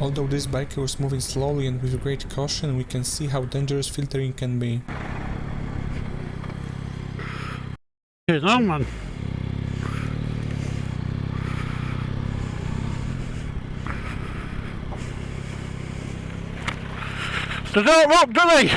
Although this biker was moving slowly and with great caution, we can see how dangerous filtering can be. Here's on one. They don't rock, do they?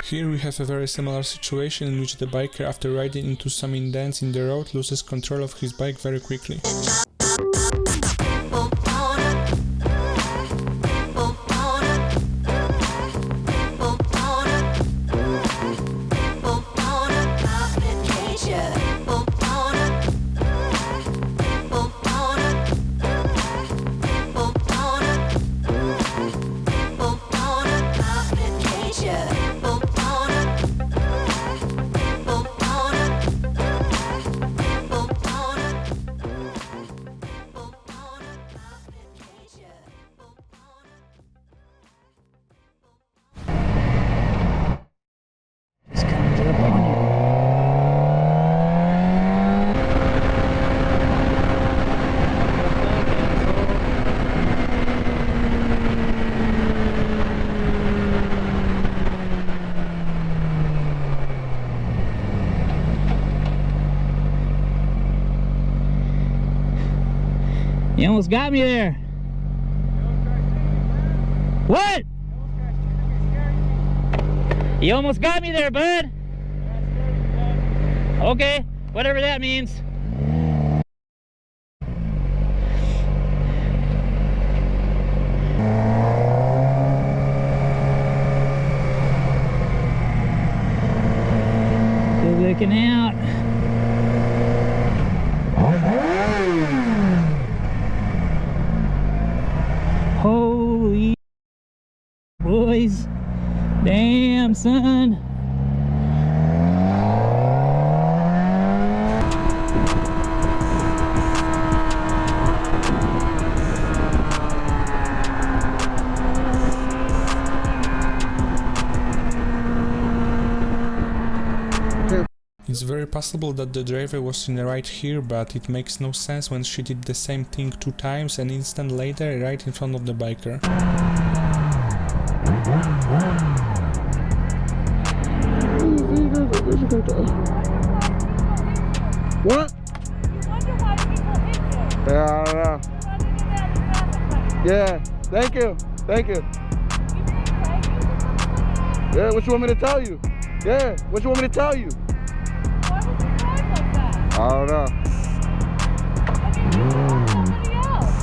Here we have a very similar situation in which the biker, after riding into some indents in the road, loses control of his bike very quickly. You almost got me there. What? You almost got me there, bud. Okay, whatever that means. Good looking out. Holy boys, damn son. It's very possible that the driver was in the right here, but it makes no sense when she did the same thing 2 times and instant later right in front of the biker. What? Yeah, I don't know. Yeah, thank you. Thank you. Yeah, what you want me to tell you? Yeah, what you want me to tell you? I don't know.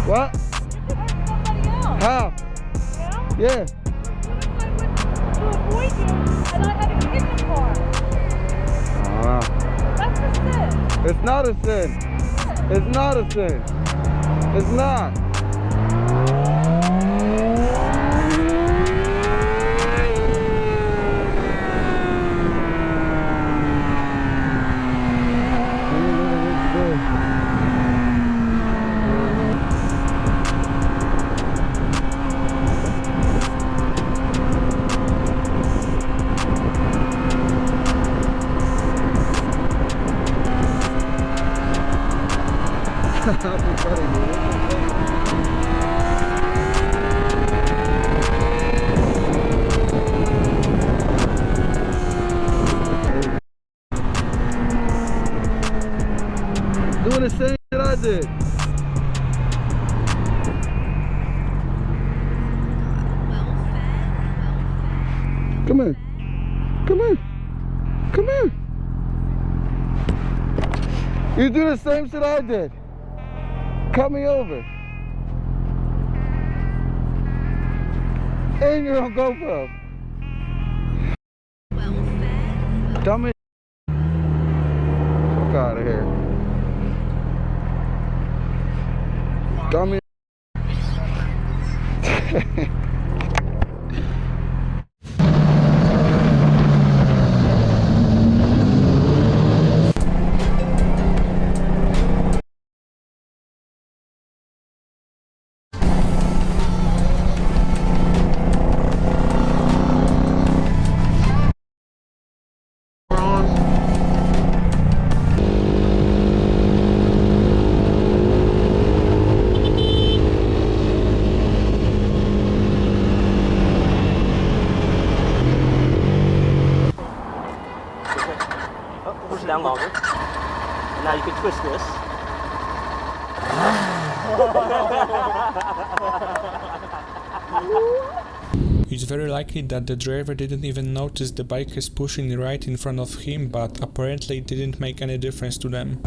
What? How? Yeah. It's not a sin. It's not a sin. It's not. Doing the same that I did. Come here. Come here. Come here. You do the same shit I did. Cut me over. And you're on GoPro. Dummy. Fuck out of here. Dummy. Push it down longer. And now you can twist this. It's very likely that the driver didn't even notice the bikers pushing right in front of him, but apparently it didn't make any difference to them.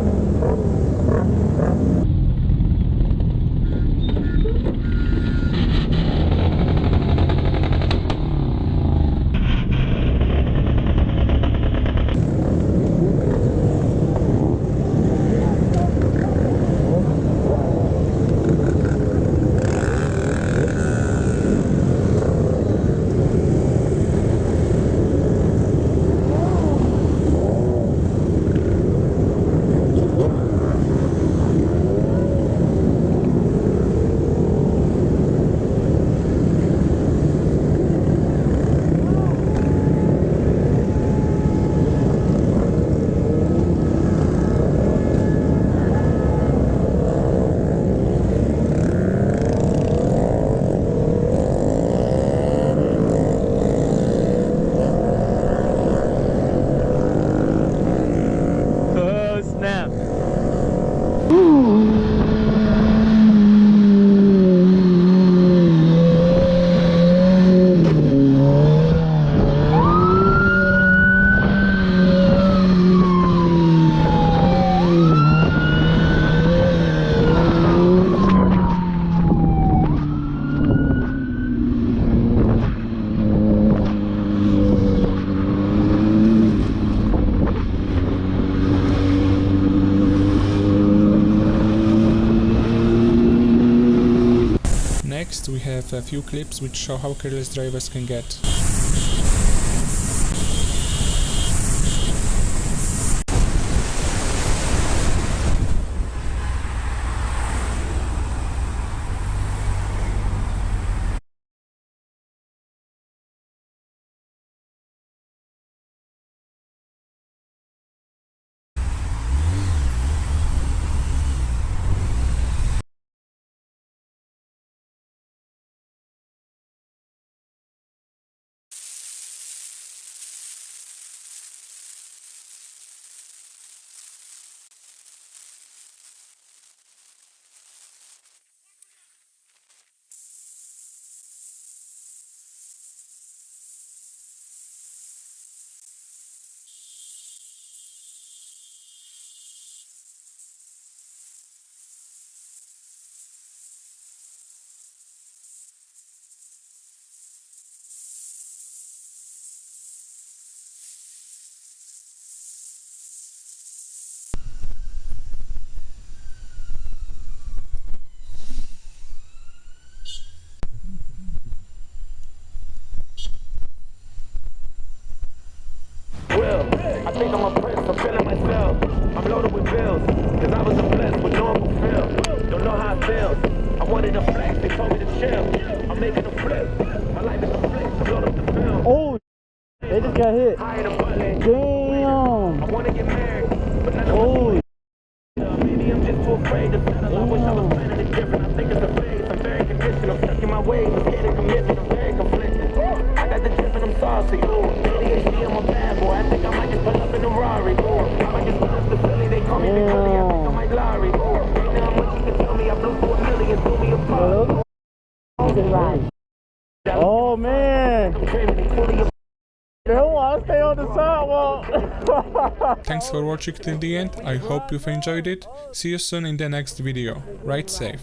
Next, we have a few clips which show how careless drivers can get. I think I'm a prince, I'm feeling myself. I'm loaded with bills, cause I was blessed with no fulfilled. Don't know how it feels. I wanted to flex, they told me to chill. I'm making a flip. My life is a flick, I'm loaded with film. Oh, they just got hit. Damn. I wanna get married, but none of maybe I'm just too afraid to settle. I wish I was planning it different. I think it's a phase. I'm very conditioned. I'm stuck in my ways. I'm scared of commitment. I'm very conflicted. I got the drip and I'm saucy. ADHD, I'm a bad boy. I think I might just pull up in a Rari. I might just pull up to Philly. They call me Big Willie. I think I might Larry. Ain't now much you can tell me. I blew for $1 million. Threw me apart. Oh man. I'm dreaming and cooling. Don't want to stay on the sidewalk. Thanks for watching till the end, I hope you've enjoyed it. See you soon in the next video. Ride safe.